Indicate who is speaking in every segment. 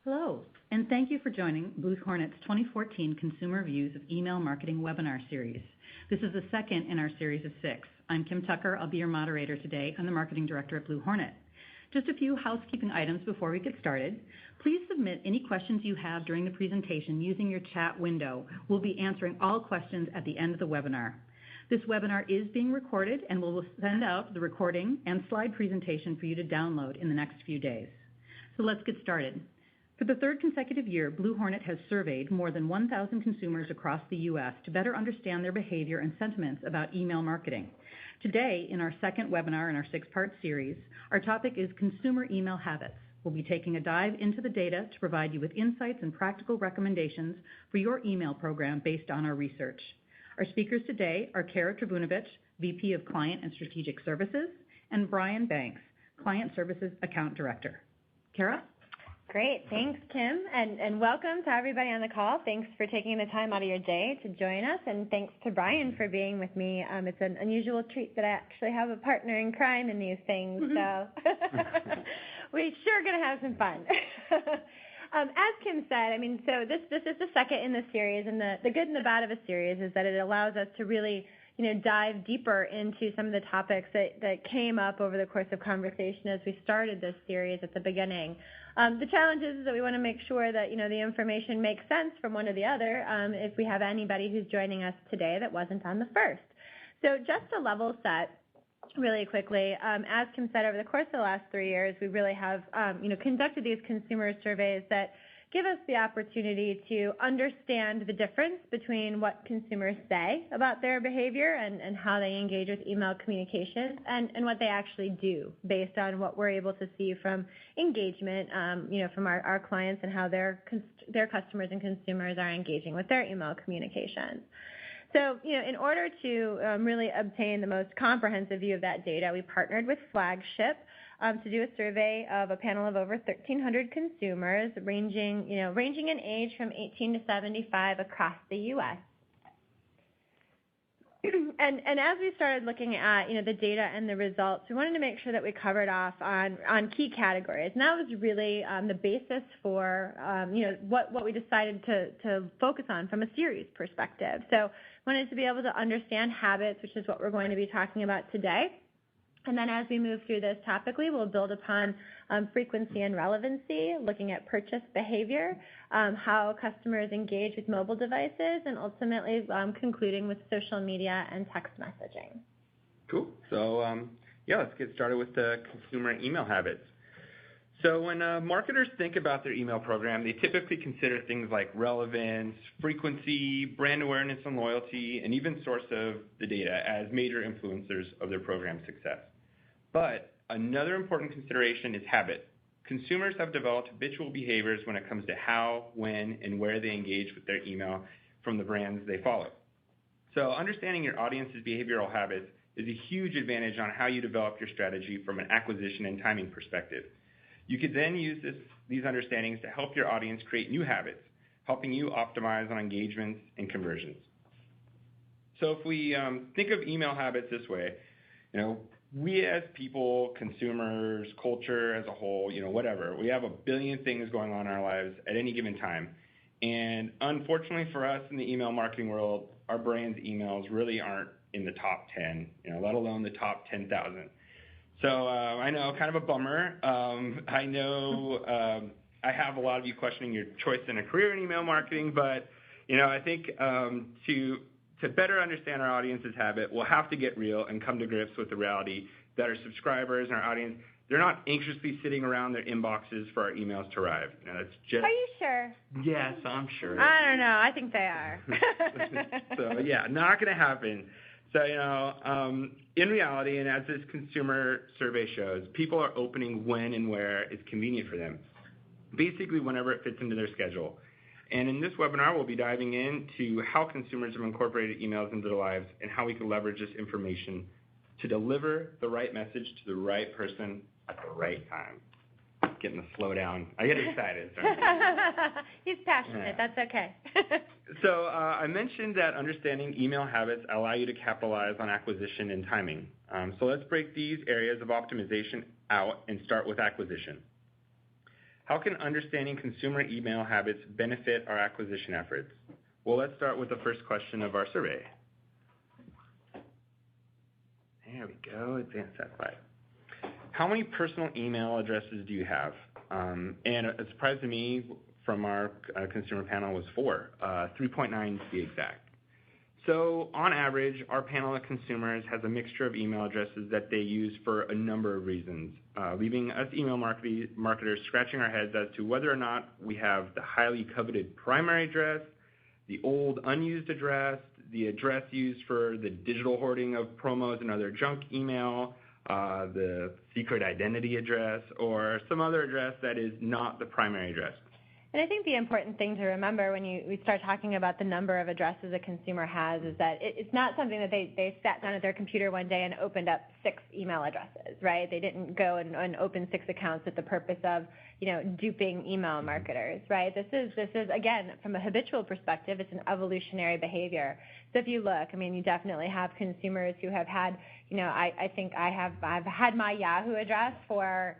Speaker 1: Hello, and thank you for joining BlueHornet's 2014 Consumer Views of Email Marketing webinar series. This is the second in our series of 6. I'm Kim Tucker. I'll be your moderator today. I'm the Marketing Director at BlueHornet. Just a few housekeeping items before we get started. Please submit any questions you have during the presentation using your chat window. We'll be answering all questions at the end of the webinar. This webinar is being recorded, and we'll send out the recording and slide presentation for you to download in the next few days. So let's get started. For the third consecutive year, BlueHornet has surveyed more than 1,000 consumers across the U.S. to better understand their behavior and sentiments about email marketing. Today, in our second webinar in our 6-part series, our topic is consumer email habits. We'll be taking a dive into the data to provide you with insights and practical recommendations for your email program based on our research. Our speakers today are Kara Trivunovic, VP of Client and Strategic Services, and Brian Banks, Client Services Account Director. Kara?
Speaker 2: Great. Thanks, Kim, and welcome to everybody on the call. Thanks for taking the time out of your day to join us, and thanks to Brian for being with me. It's an unusual treat that I actually have a partner in crime in these things, so we're sure going to have some fun. As Kim said, so this is the second in the series, and the good and the bad of a series is that it allows us to really dive deeper into some of the topics that came up over the course of conversation as we started this series at the beginning. The challenge is that we want to make sure that the information makes sense from one to the other if we have anybody who's joining us today that wasn't on the first. So just to level set really quickly, as Kim said, over the course of the last 3 years, we really have conducted these consumer surveys that give us the opportunity to understand the difference between what consumers say about their behavior and how they engage with email communications and what they actually do based on what we're able to see from engagement, from our clients and how their customers and consumers are engaging with their email communications. So, in order to really obtain the most comprehensive view of that data, we partnered with Flagship to do a survey of a panel of over 1,300 consumers ranging in age from 18 to 75 across the U.S. And as we started looking at the data and the results, we wanted to make sure that we covered off on key categories, and that was really the basis for what we decided to focus on from a series perspective. So, wanted to be able to understand habits, which is what we're going to be talking about today. And then as we move through this topically, we'll build upon frequency and relevancy, looking at purchase behavior, how customers engage with mobile devices, and ultimately concluding with social media and text messaging.
Speaker 3: Cool. So, let's get started with the consumer email habits. So when marketers think about their email program, they typically consider things like relevance, frequency, brand awareness and loyalty, and even source of the data as major influencers of their program's success. But another important consideration is habit. Consumers have developed habitual behaviors when it comes to how, when, and where they engage with their email from the brands they follow. So understanding your audience's behavioral habits is a huge advantage on how you develop your strategy from an acquisition and timing perspective. You could then use these understandings to help your audience create new habits, helping you optimize on engagements and conversions. So if we think of email habits this way, we as people, consumers, culture as a whole, whatever, we have a billion things going on in our lives at any given time. And unfortunately for us in the email marketing world, our brand's emails really aren't in the top 10, let alone the top 10,000. So I know, kind of a bummer. I know I have a lot of you questioning your choice in a career in email marketing, but I think to better understand our audience's habit, we'll have to get real and come to grips with the reality that our subscribers and our audience, they're not anxiously sitting around their inboxes for our emails to arrive. That's just.
Speaker 2: Are you sure?
Speaker 3: Yes, I'm sure.
Speaker 2: I don't know. I think they are.
Speaker 3: So not going to happen. So, in reality, and as this consumer survey shows, people are opening when and where it's convenient for them, basically whenever it fits into their schedule. And in this webinar, we'll be diving into how consumers have incorporated emails into their lives and how we can leverage this information to deliver the right message to the right person at the right time. Getting the slow down. I get excited.
Speaker 2: He's passionate. Yeah. That's okay.
Speaker 3: So I mentioned that understanding email habits allow you to capitalize on acquisition and timing. So let's break these areas of optimization out and start with acquisition. How can understanding consumer email habits benefit our acquisition efforts? Well, let's start with the first question of our survey. There we go, advance that slide. How many personal email addresses do you have? And a surprise to me from our consumer panel was 4, 3.9 to be exact. So on average, our panel of consumers has a mixture of email addresses that they use for a number of reasons, leaving us email marketers scratching our heads as to whether or not we have the highly coveted primary address, the old unused address, the address used for the digital hoarding of promos and other junk email, the secret identity address, or some other address that is not the primary address.
Speaker 2: And I think the important thing to remember when we start talking about the number of addresses a consumer has is that it's not something that they sat down at their computer one day and opened up 6 email addresses, right? They didn't go and open 6 accounts with the purpose of, duping email marketers, right? This is again, from a habitual perspective, it's an evolutionary behavior. So if you look, you definitely have consumers who have had, I think I've had my Yahoo address for,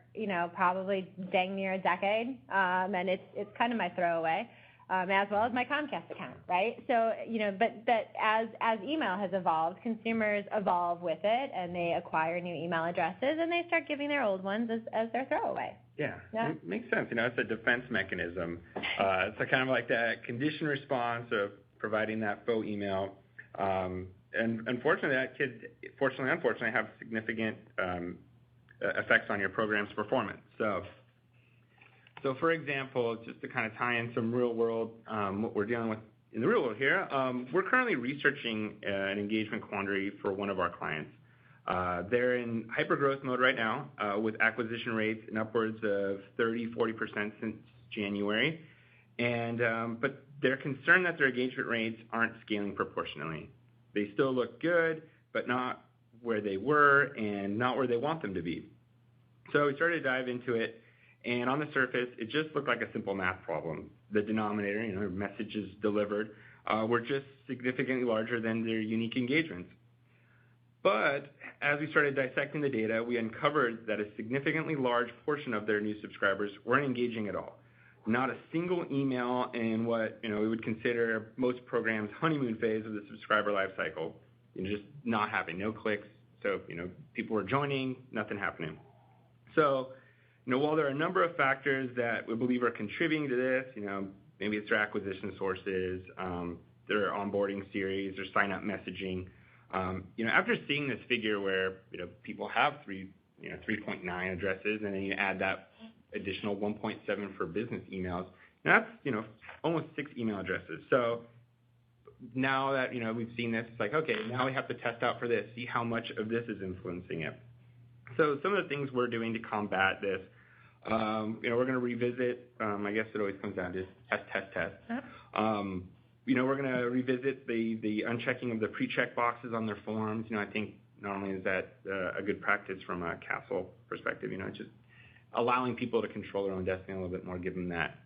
Speaker 2: probably dang near a decade, and it's kind of my throwaway, as well as my Comcast account, right? So, but as email has evolved, consumers evolve with it, and they acquire new email addresses, and they start giving their old ones as their throwaway.
Speaker 3: Yeah, it makes sense. It's a defense mechanism. It's kind of like that conditioned response of providing that faux email. And unfortunately, that could, unfortunately, have significant effects on your program's performance. So for example, just to kind of tie in some real world, what we're dealing with in the real world here, we're currently researching an engagement quandary for one of our clients. They're in hyper-growth mode right now with acquisition rates in upwards of 30-40% since January. But they're concerned that their engagement rates aren't scaling proportionally. They still look good, but not where they were and not where they want them to be. So we started to dive into it, and on the surface, it just looked like a simple math problem. The denominator, messages delivered, were just significantly larger than their unique engagements. But as we started dissecting the data, we uncovered that a significantly large portion of their new subscribers weren't engaging at all. Not a single email in what we would consider most programs' honeymoon phase of the subscriber life cycle. Just not happening, no clicks. So people were joining, nothing happening. So while there are a number of factors that we believe are contributing to this, maybe it's their acquisition sources, their onboarding series, their sign-up messaging. After seeing this figure where people have 3.9 addresses, and then you add that additional 1.7 for business emails, that's almost 6 email addresses. So now that we've seen this, it's like, okay, now we have to test out for this, see how much of this is influencing it. So some of the things we're doing to combat this, we're going to revisit. I guess it always comes down to test. We're going to revisit the unchecking of the pre-check boxes on their forms. I think not only is that a good practice from a Castle perspective, just allowing people to control their own destiny a little bit more, give them that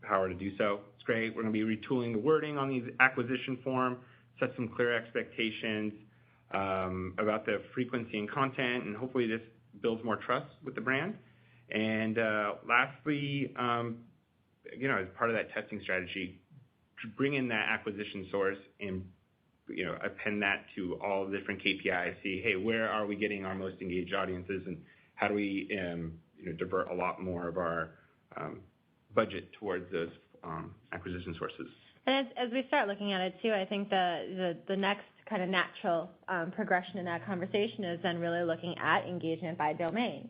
Speaker 3: power to do so. It's great. We're going to be retooling the wording on the acquisition form, set some clear expectations about the frequency and content, and hopefully this builds more trust with the brand. And lastly, as part of that testing strategy, to bring in that acquisition source and append that to all the different KPIs, see, hey, where are we getting our most engaged audiences, and how do we divert a lot more of our budget towards those acquisition sources.
Speaker 2: And as we start looking at it too, I think the next kind of natural progression in that conversation is then really looking at engagement by domain.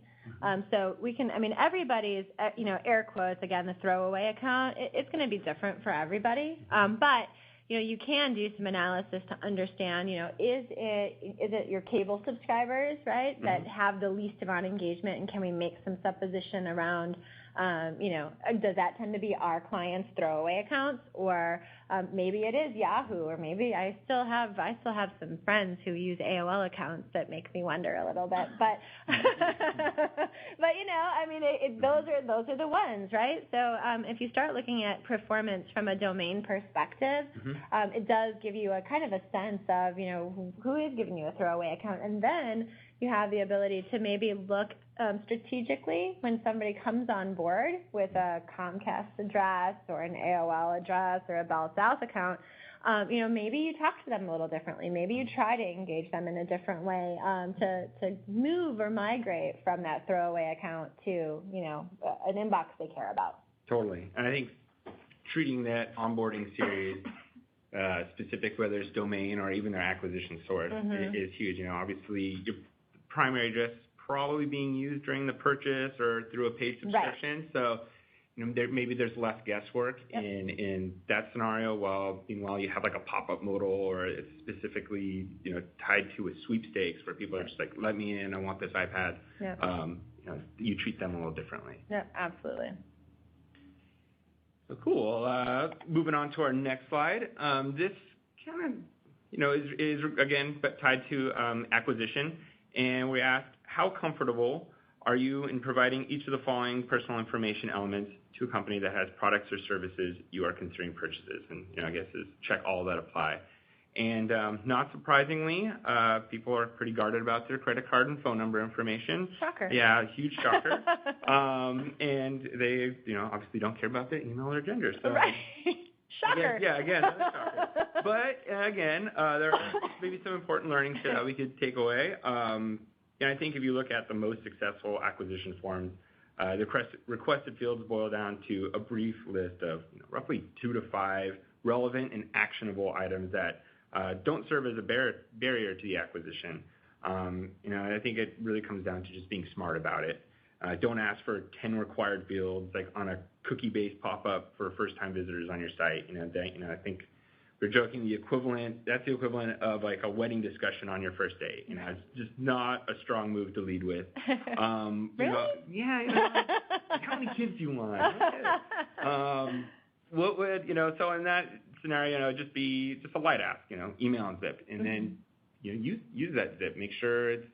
Speaker 2: So we can, everybody's, air quotes, again, the throwaway account, it's going to be different for everybody. But, you can do some analysis to understand, is it your cable subscribers, right, that have the least amount of engagement, and can we make some supposition around, does that tend to be our clients' throwaway accounts, or maybe it is Yahoo, or maybe I still have some friends who use AOL accounts that make me wonder a little bit, but those are the ones, right? So if you start looking at performance from a domain perspective, it does give you a kind of a sense of who is giving you a throwaway account, and then you have the ability to maybe look strategically when somebody comes on board with a Comcast address or an AOL address or a Bell South account. Maybe you talk to them a little differently. Maybe you try to engage them in a different way to move or migrate from that throwaway account to, an inbox they care about.
Speaker 3: Totally. And I think treating that onboarding series specific, whether it's domain or even their acquisition source, is huge. Obviously, your primary address probably being used during the purchase or through a paid subscription. Right. So, maybe there's less guesswork in that scenario. While meanwhile you have like a pop-up modal, or it's specifically tied to a sweepstakes where people are just like, let me in, I want this iPad. Yep. You treat them a little differently.
Speaker 2: Yeah, absolutely.
Speaker 3: So cool. Moving on to our next slide. This kind of is again tied to acquisition, and we asked, how comfortable are you in providing each of the following personal information elements to a company that has products or services you are considering purchases? And I guess is check all that apply. And not surprisingly, people are pretty guarded about their credit card and phone number information.
Speaker 2: Shocker.
Speaker 3: Yeah, huge shocker. And they, obviously don't care about their email or gender. So,
Speaker 2: right. Shocker.
Speaker 3: Again, another shocker. But again, there are maybe some important learnings here that we could take away. And I think if you look at the most successful acquisition forms, the requested fields boil down to a brief list of roughly 2 to 5 relevant and actionable items that don't serve as a barrier to the acquisition. I think it really comes down to just being smart about it. Don't ask for 10 required fields like on a cookie-based pop-up for first-time visitors on your site. I think we're joking that's the equivalent of like a wedding discussion on your first date. It's just not a strong move to lead with.
Speaker 2: Really?
Speaker 3: Like how many kids do you want? What would, so in that scenario, just be just a light ask, email and zip. And then, use that zip. Make sure it's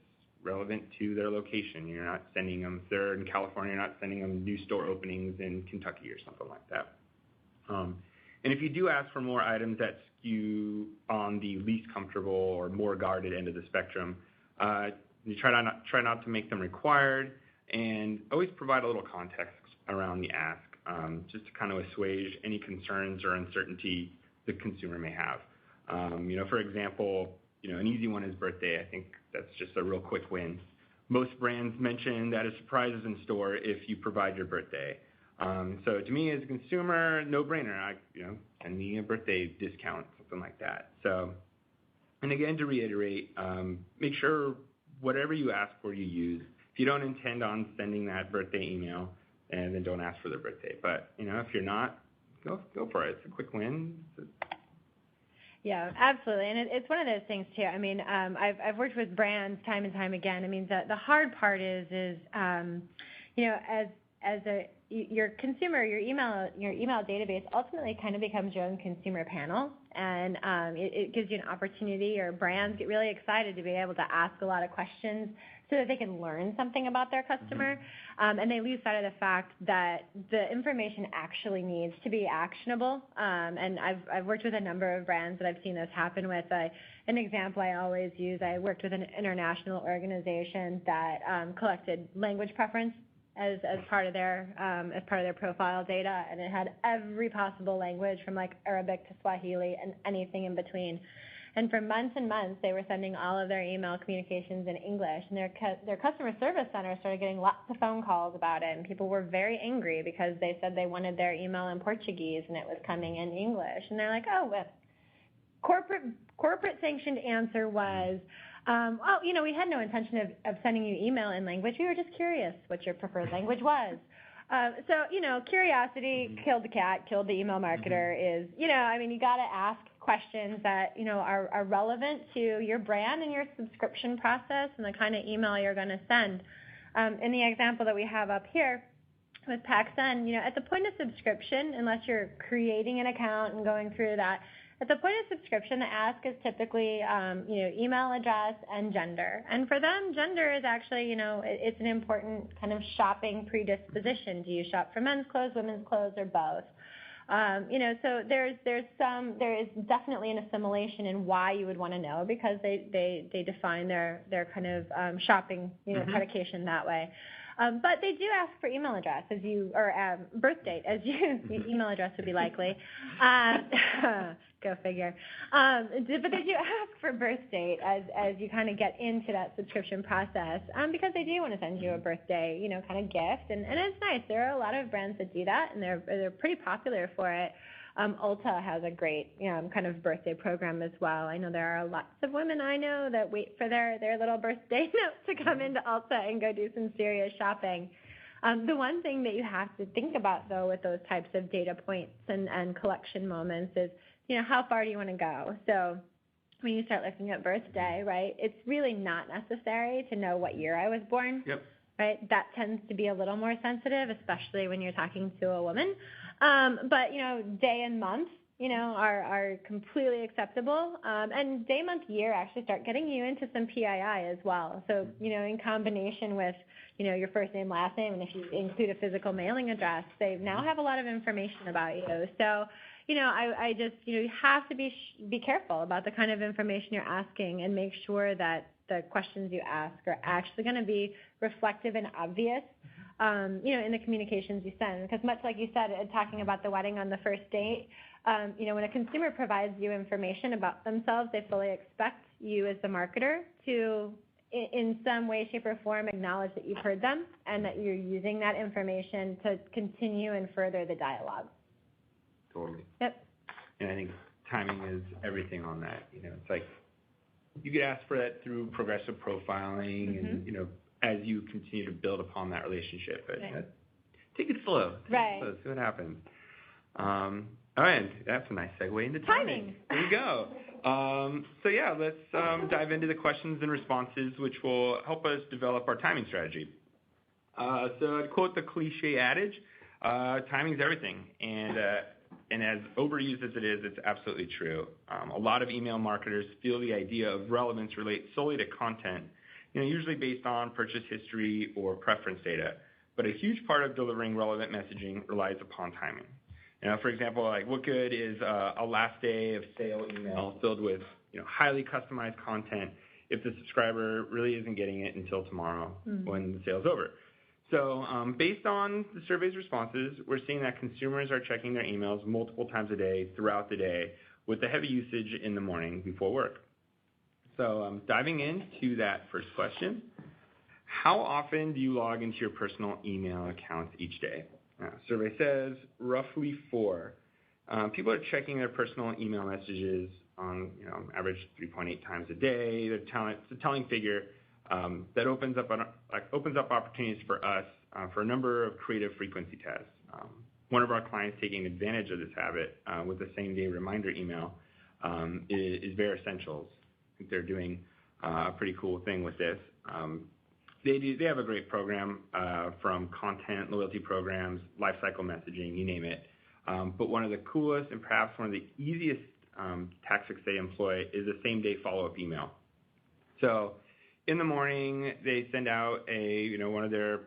Speaker 3: relevant to their location. You're not sending them, if they're in California, you're not sending them new store openings in Kentucky or something like that. And if you do ask for more items that skew on the least comfortable or more guarded end of the spectrum, you try not to make them required, and always provide a little context around the ask, just to kind of assuage any concerns or uncertainty the consumer may have. For example, an easy one is birthday. I think that's just a real quick win. Most brands mention that a surprise is in store if you provide your birthday. So to me as a consumer, no brainer. Send me a birthday discount, something like that. So, and again, to reiterate, make sure whatever you ask for, you use. If you don't intend on sending that birthday email, and then don't ask for their birthday. But if you're not, go for it. It's a quick win.
Speaker 2: Yeah, absolutely, and it's one of those things too. I mean, I've worked with brands time and time again. I mean, the hard part is your consumer, your email database ultimately kind of becomes your own consumer panel, and it gives you an opportunity, or brands get really excited to be able to ask a lot of questions so that they can learn something about their customer, and they lose sight of the fact that the information actually needs to be actionable. And I've worked with a number of brands that I've seen this happen with. An example I always use, I worked with an international organization that collected language preference as part of their profile data, and it had every possible language from like Arabic to Swahili and anything in between. And for months and months, they were sending all of their email communications in English, and their customer service center started getting lots of phone calls about it, and people were very angry because they said they wanted their email in Portuguese and it was coming in English, and they're like, oh, well, corporate sanctioned answer was, we had no intention of sending you email in language. We were just curious what your preferred language was. So, curiosity killed the cat, killed the email marketer. You got to ask questions that, are relevant to your brand and your subscription process and the kind of email you're going to send. In the example that we have up here with PacSend, at the point of subscription, unless you're creating an account and going through that, at the point of subscription, the ask is typically, email address and gender. And for them, gender is actually, it's an important kind of shopping predisposition. Do you shop for men's clothes, women's clothes, or both? So there is definitely an assimilation in why you would want to know, because they define their kind of shopping, predication that way. But they do ask for email address or birth date, as you email address would be likely. Go figure. But they do ask for birth date as you kind of get into that subscription process, because they do want to send you a birthday, kind of gift, and it's nice. There are a lot of brands that do that, and they're pretty popular for it. Ulta has a great, kind of birthday program as well. I know there are lots of women I know that wait for their little birthday note to come into Ulta and go do some serious shopping. The one thing that you have to think about, though, with those types of data points and collection moments is, how far do you want to go? So when you start looking at birthday, right, it's really not necessary to know what year I was born.
Speaker 3: Yep.
Speaker 2: Right? That tends to be a little more sensitive, especially when you're talking to a woman. But, day and month, are completely acceptable. And day, month, year actually start getting you into some PII as well. So, in combination with, your first name, last name, and if you include a physical mailing address, they now have a lot of information about you. So, I just, you have to be careful about the kind of information you're asking and make sure that the questions you ask are actually going to be reflective and obvious, in the communications you send. Because much like you said, talking about the wedding on the first date, when a consumer provides you information about themselves, they fully expect you as the marketer to, in some way, shape, or form, acknowledge that you've heard them and that you're using that information to continue and further the dialogue.
Speaker 3: Totally.
Speaker 2: Yep.
Speaker 3: And I think timing is everything on that. It's like you could ask for that through progressive profiling and, as you continue to build upon that relationship. But take it slow. See what happens. All right. That's a nice segue into timing. There you go. Let's dive into the questions and responses, which will help us develop our timing strategy. So I'd quote the cliche adage, timing's everything. And as overused as it is, it's absolutely true. A lot of email marketers feel the idea of relevance relates solely to content, usually based on purchase history or preference data. But a huge part of delivering relevant messaging relies upon timing. For example, like what good is a last day of sale email filled with highly customized content if the subscriber really isn't getting it until tomorrow when the sale's over? So based on the survey's responses, we're seeing that consumers are checking their emails multiple times a day throughout the day, with the heavy usage in the morning before work. So diving into that first question, how often do you log into your personal email accounts each day? Survey says roughly 4. People are checking their personal email messages on average 3.8 times a day. It's a telling figure. That opens up opportunities for us for a number of creative frequency tests. One of our clients taking advantage of this habit with the same-day reminder email is Very Essentials. I think they're doing a pretty cool thing with this. They have a great program from content, loyalty programs, lifecycle messaging, you name it. But one of the coolest and perhaps one of the easiest tactics they employ is a same-day follow-up email. So in the morning, they send out one of their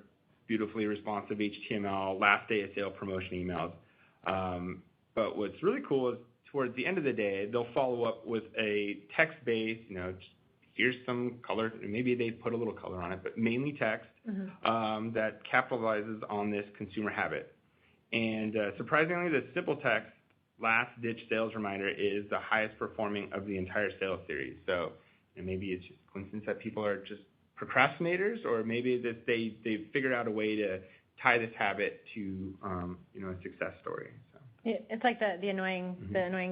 Speaker 3: beautifully responsive HTML last day of sale promotion emails. But what's really cool is towards the end of the day, they'll follow up with a text-based, here's some color, maybe they put a little color on it, but mainly text that capitalizes on this consumer habit. And surprisingly, the simple text last-ditch sales reminder is the highest performing of the entire sales series. So maybe it's just coincidence that people are just procrastinators, or maybe that they've figured out a way to tie this habit to a success story. So.
Speaker 2: It's like the annoying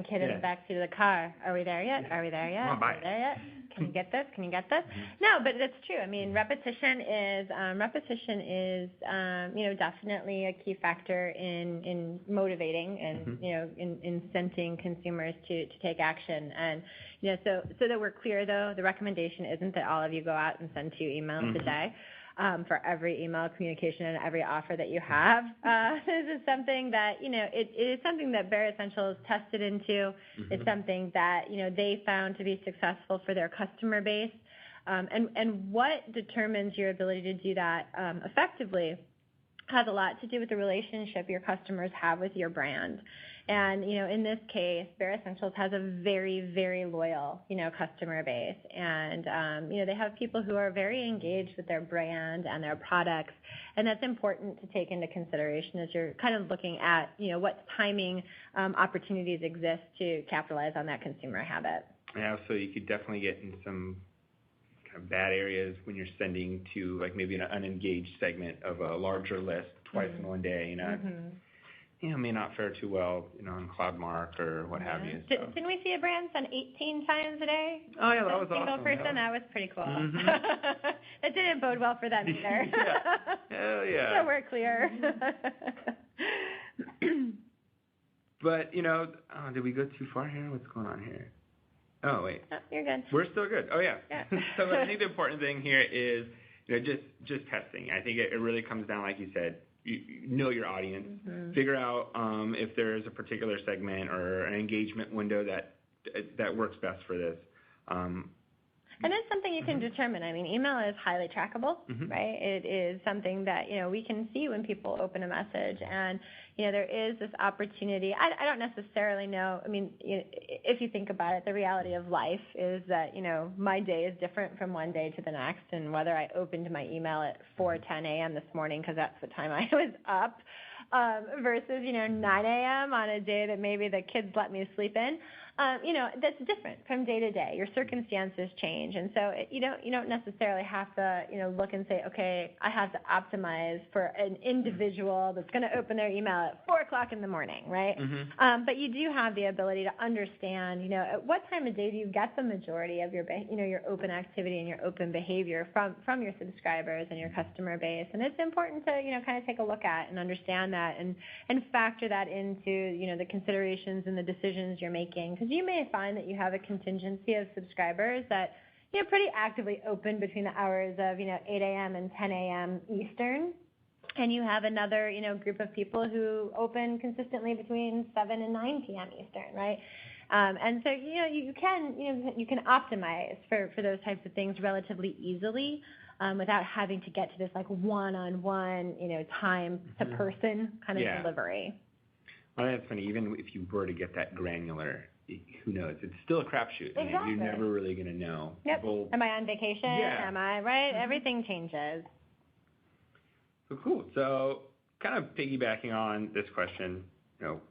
Speaker 2: kid in the backseat of the car. Are we there yet? Are we there yet? Are we there yet? Can you get this? Can you get this? No, but that's true. I mean, repetition is definitely a key factor in motivating and in incenting consumers to take action. And so that we're clear, though, the recommendation isn't that all of you go out and send 2 emails a day. For every email communication and every offer that you have. This is something that, it is something that Very Essentials tested into. It's something that, they found to be successful for their customer base. And what determines your ability to do that effectively has a lot to do with the relationship your customers have with your brand. And, in this case, Bare Essentials has a very, very loyal, customer base. And, they have people who are very engaged with their brand and their products. And that's important to take into consideration as you're kind of looking at, what timing opportunities exist to capitalize on that consumer habit.
Speaker 3: Yeah, so you could definitely get in some kind of bad areas when you're sending to like maybe an unengaged segment of a larger list twice in one day, may not fare too well, on CloudMark or what have you. So.
Speaker 2: Didn't we see a brand send 18 times a day?
Speaker 3: Oh, yeah, that was
Speaker 2: awesome. Single person, that was pretty cool. That didn't bode well for them either.
Speaker 3: Hell yeah.
Speaker 2: So we're clear.
Speaker 3: But, did we go too far here? What's going on here? Oh, wait.
Speaker 2: Oh, you're good.
Speaker 3: We're still good. Oh, yeah.
Speaker 2: Yeah.
Speaker 3: So I think the important thing here is, just testing. I think it really comes down, like you said, you know your audience, figure out if there's a particular segment or an engagement window that works best for this.
Speaker 2: And it's something you can determine. I mean, email is highly trackable, right? It is something that, we can see when people open a message. And, there is this opportunity. I don't necessarily know. I mean, if you think about it, the reality of life is that, my day is different from one day to the next. And whether I opened my email at 4:10 a.m. this morning because that's the time I was up versus, 9 a.m. on a day that maybe the kids let me sleep in. That's different from day to day. Your circumstances change. And so you don't necessarily have to, look and say, okay, I have to optimize for an individual that's going to open their email at 4 o'clock in the morning, right? But you do have the ability to understand, at what time of day do you get the majority of your, your open activity and your open behavior from your subscribers and your customer base. And it's important to, kind of take a look at and understand that and factor that into, the considerations and the decisions you're making. Because you may find that you have a contingency of subscribers that, pretty actively open between the hours of, 8 a.m. and 10 a.m. Eastern. And you have another, group of people who open consistently between 7 and 9 p.m. Eastern, right? And so, you can optimize for those types of things relatively easily without having to get to this like one-on-one, time to person kind of delivery.
Speaker 3: Well, that's funny. Even if you were to get that granular, who knows? It's still a crapshoot.
Speaker 2: Exactly.
Speaker 3: You're never really going to know.
Speaker 2: Yep. Am I on vacation?
Speaker 3: Yeah.
Speaker 2: Am I, right? Everything changes.
Speaker 3: So cool. So kind of piggybacking on this question,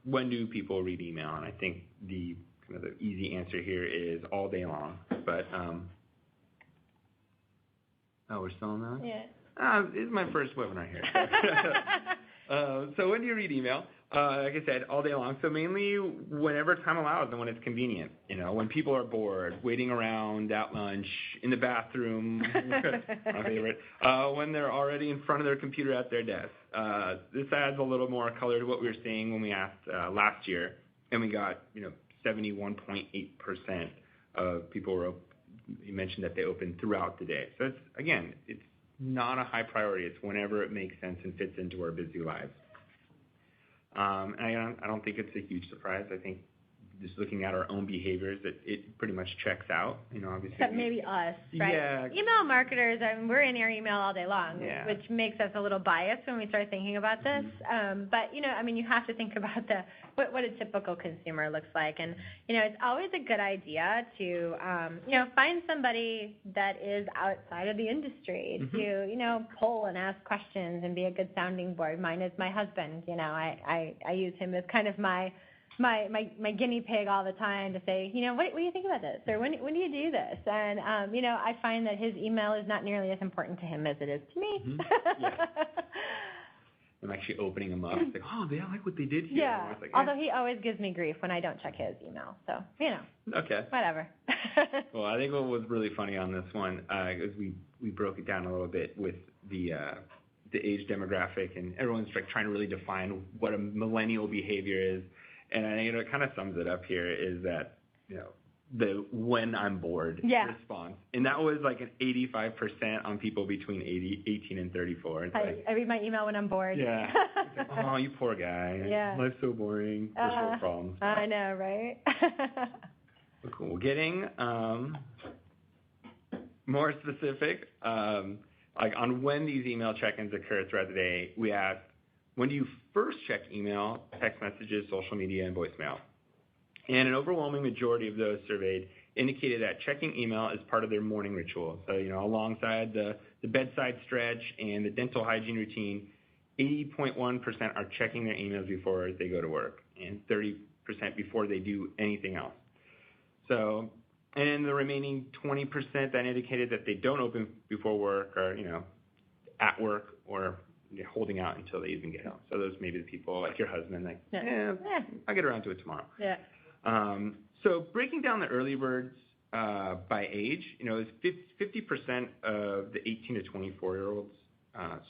Speaker 3: when do people read email? And I think the kind of the easy answer here is all day long. But, we're still on that?
Speaker 2: Yeah.
Speaker 3: This is my first webinar here. So when do you read email? Like I said, all day long. So mainly whenever time allows and when it's convenient. When people are bored, waiting around at lunch, in the bathroom, my favorite, when they're already in front of their computer at their desk. This adds a little more color to what we were seeing when we asked last year, and we got 71.8% of people you mentioned that they open throughout the day. So it's not a high priority. It's whenever it makes sense and fits into our busy lives. And I don't think it's a huge surprise. I think just looking at our own behaviors, it pretty much checks out. Obviously.
Speaker 2: Except maybe us, right?
Speaker 3: Yeah.
Speaker 2: Email marketers, we're in our email all day long,
Speaker 3: yeah.
Speaker 2: which makes us a little biased when we start thinking about this. But you have to think about what a typical consumer looks like, and it's always a good idea to find somebody that is outside of the industry to poll and ask questions and be a good sounding board. Mine is my husband. I use him as kind of my guinea pig all the time to say, what do you think about this? Or when do you do this? And, I find that his email is not nearly as important to him as it is to me.
Speaker 3: Yeah. I'm actually opening them up. It's like, oh, I like what they did here.
Speaker 2: Yeah,
Speaker 3: like,
Speaker 2: although he always gives me grief when I don't check his email. So,
Speaker 3: Okay.
Speaker 2: Whatever.
Speaker 3: Well, I think what was really funny on this one is we broke it down a little bit with the age demographic, and everyone's trying to really define what a millennial behavior is. And it kind of sums it up here is that, the when I'm bored response. And that was like an 85% on people between 18 and 34. It's
Speaker 2: I read my email when I'm bored.
Speaker 3: Yeah. It's like, oh, you poor guy.
Speaker 2: Yeah.
Speaker 3: Life's so boring. First world problems.
Speaker 2: I know, right?
Speaker 3: Cool. Getting more specific, like on when these email check-ins occur throughout the day, we asked, when do you first check email, text messages, social media, and voicemail? And an overwhelming majority of those surveyed indicated that checking email is part of their morning ritual. So, alongside the bedside stretch and the dental hygiene routine, 80.1% are checking their emails before they go to work, and 30% before they do anything else. So, and then the remaining 20% that indicated that they don't open before work are, at work or holding out until they even get home. So those may be the people like your husband, like, I'll get around to it tomorrow.
Speaker 2: Yeah.
Speaker 3: So breaking down the early birds by age, is 50% of the 18 to 24-year-olds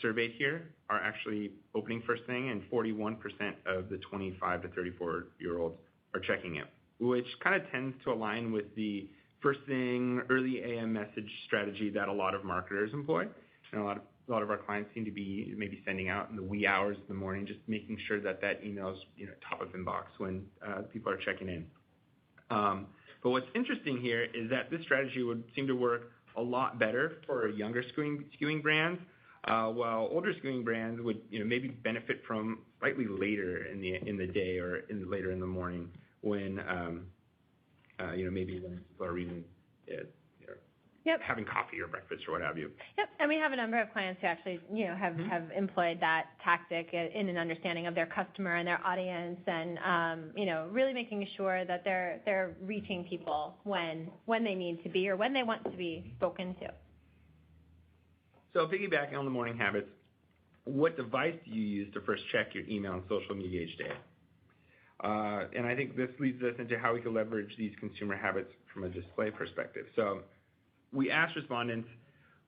Speaker 3: surveyed here are actually opening first thing, and 41% of the 25 to 34-year-olds are checking it, which kind of tends to align with the first thing, early AM message strategy that a lot of marketers employ. And a lot of our clients seem to be maybe sending out in the wee hours of the morning, just making sure that email's top of inbox when people are checking in. But what's interesting here is that this strategy would seem to work a lot better for younger skewing brands, while older skewing brands would maybe benefit from slightly later in the day or later in the morning when maybe when people are reading having coffee or breakfast or what have you.
Speaker 2: Yep, and we have a number of clients who actually have employed that tactic in an understanding of their customer and their audience, and really making sure that they're reaching people when they need to be or when they want to be spoken to.
Speaker 3: So piggybacking on the morning habits, what device do you use to first check your email and social media each day? And I think this leads us into how we can leverage these consumer habits from a display perspective. So we asked respondents,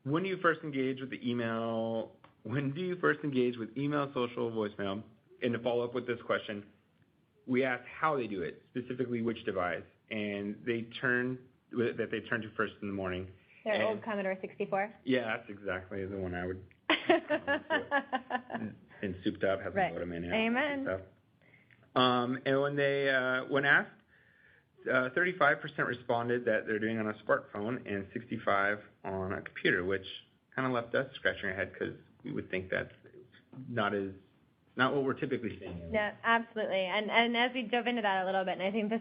Speaker 3: when do you first engage with email, social, voicemail? And to follow up with this question, we asked how they do it, specifically which device, and they turn to first in the morning.
Speaker 2: Their old Commodore 64?
Speaker 3: Yeah, that's exactly the one I would and souped up, has a modem in it.
Speaker 2: Amen.
Speaker 3: And when asked, 35% responded that they're doing on a smartphone and 65% on a computer, which kind of left us scratching our head because we would think that's not what we're typically seeing.
Speaker 2: Yeah, absolutely. And as we dove into that a little bit, and I think this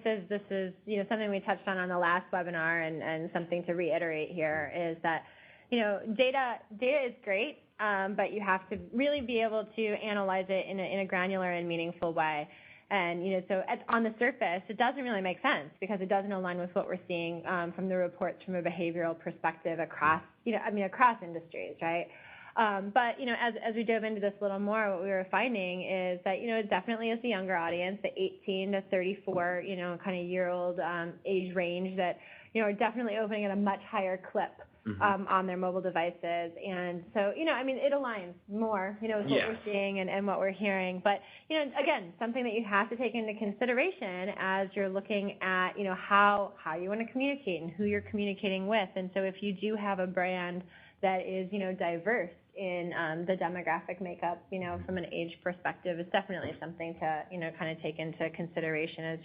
Speaker 2: is something we touched on the last webinar, and something to reiterate here is that data is great, but you have to really be able to analyze it in a granular and meaningful way. And so on the surface, it doesn't really make sense because it doesn't align with what we're seeing from the reports from a behavioral perspective across industries, right? But as we dove into this a little more, what we were finding is that it definitely is the younger audience, the 18 to 34 kind of year-old age range that are definitely opening at a much higher clip. On their mobile devices. And so, it aligns more, with what we're seeing and what we're hearing. But, again, something that you have to take into consideration as you're looking at, how you want to communicate and who you're communicating with. And so if you do have a brand that is, diverse in the demographic makeup, from an age perspective, it's definitely something to, kind of take into consideration as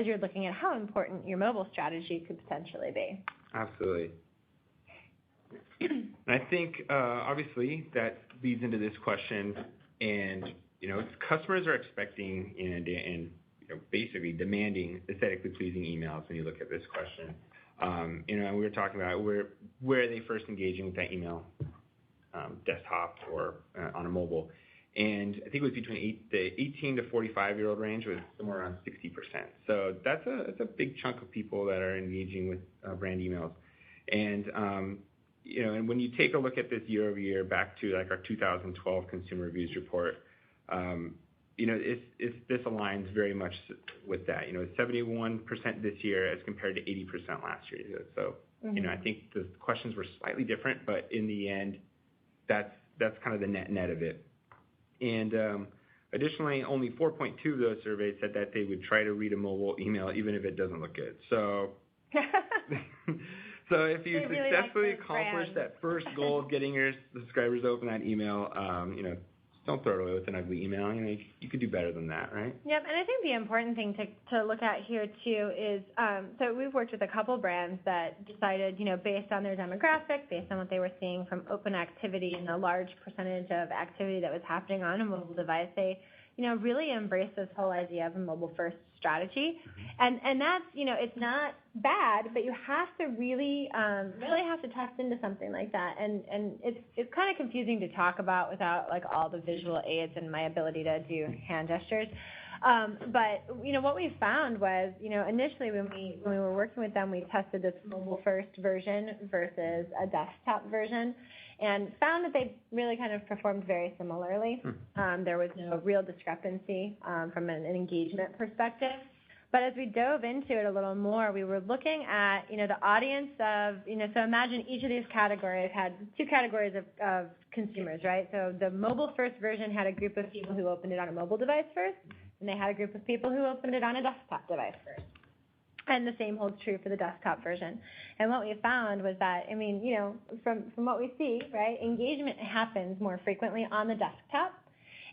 Speaker 2: you're looking at how important your mobile strategy could potentially be.
Speaker 3: Absolutely. And I think, obviously, that leads into this question, and customers are expecting and basically demanding aesthetically pleasing emails when you look at this question. And we were talking about where are they first engaging with that email, desktop or on a mobile, and I think it was between the 18 to 45-year-old range was somewhere around 60%. So that's a big chunk of people that are engaging with brand emails, and and when you take a look at this year over year back to like our 2012 Consumer Reviews report, this aligns very much with that. 71% this year as compared to 80% last year. So I think the questions were slightly different, but in the end, that's kind of the net of it. And additionally, only 4.2 of those surveys said that they would try to read a mobile email even if it doesn't look good. So. So if you successfully accomplish that first goal of getting your subscribers to open that email, don't throw it away with an ugly email. You could do better than that, right?
Speaker 2: Yep, and I think the important thing to look at here too is, so we've worked with a couple brands that decided, based on their demographic, based on what they were seeing from open activity and the large percentage of activity that was happening on a mobile device, they, really embraced this whole idea of a mobile first strategy. And that's, it's not bad, but you have to really have to test into something like that. And it's kind of confusing to talk about without like all the visual aids and my ability to do hand gestures. But what we found was, initially when we were working with them, we tested this mobile first version versus a desktop version, and found that they really kind of performed very similarly. There was no real discrepancy from an engagement perspective. But as we dove into it a little more, we were looking at, the audience of, so imagine each of these categories had two categories of consumers, right? So the mobile first version had a group of people who opened it on a mobile device first, and they had a group of people who opened it on a desktop device first. And the same holds true for the desktop version. And what we found was that, from what we see, right, engagement happens more frequently on the desktop.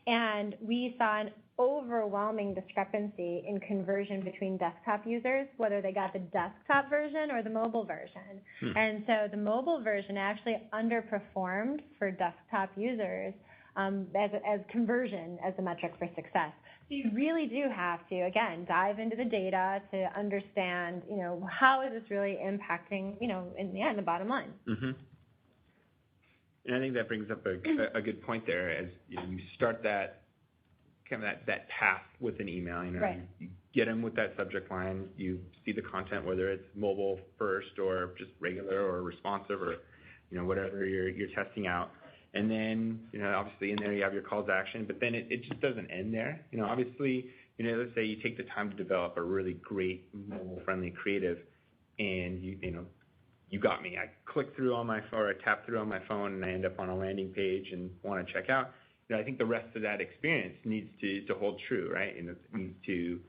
Speaker 2: And we saw an overwhelming discrepancy in conversion between desktop users, whether they got the desktop version or the mobile version. And so the mobile version actually underperformed for desktop users as conversion as a metric for success. So you really do have to, again, dive into the data to understand, how is this really impacting, in the end, the bottom line.
Speaker 3: And I think that brings up a good point there, as you start that kind of that path with an email.
Speaker 2: Right.
Speaker 3: You get them with that subject line. You see the content, whether it's mobile first or just regular or responsive or whatever you're testing out. And then obviously in there you have your calls to action, but then it just doesn't end there. Obviously let's say you take the time to develop a really great mobile friendly creative, and you got me. I click through on my phone, or I tap through on my phone, and I end up on a landing page and want to check out. I think the rest of that experience needs to hold true, right? And it needs to,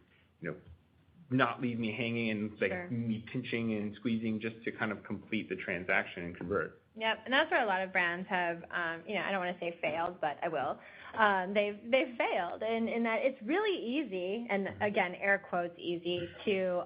Speaker 3: not leave me hanging and me pinching and squeezing just to kind of complete the transaction and convert.
Speaker 2: Yep, and that's where a lot of brands have, I don't want to say failed, but I will. They've failed in that it's really easy, and again, air quotes easy, to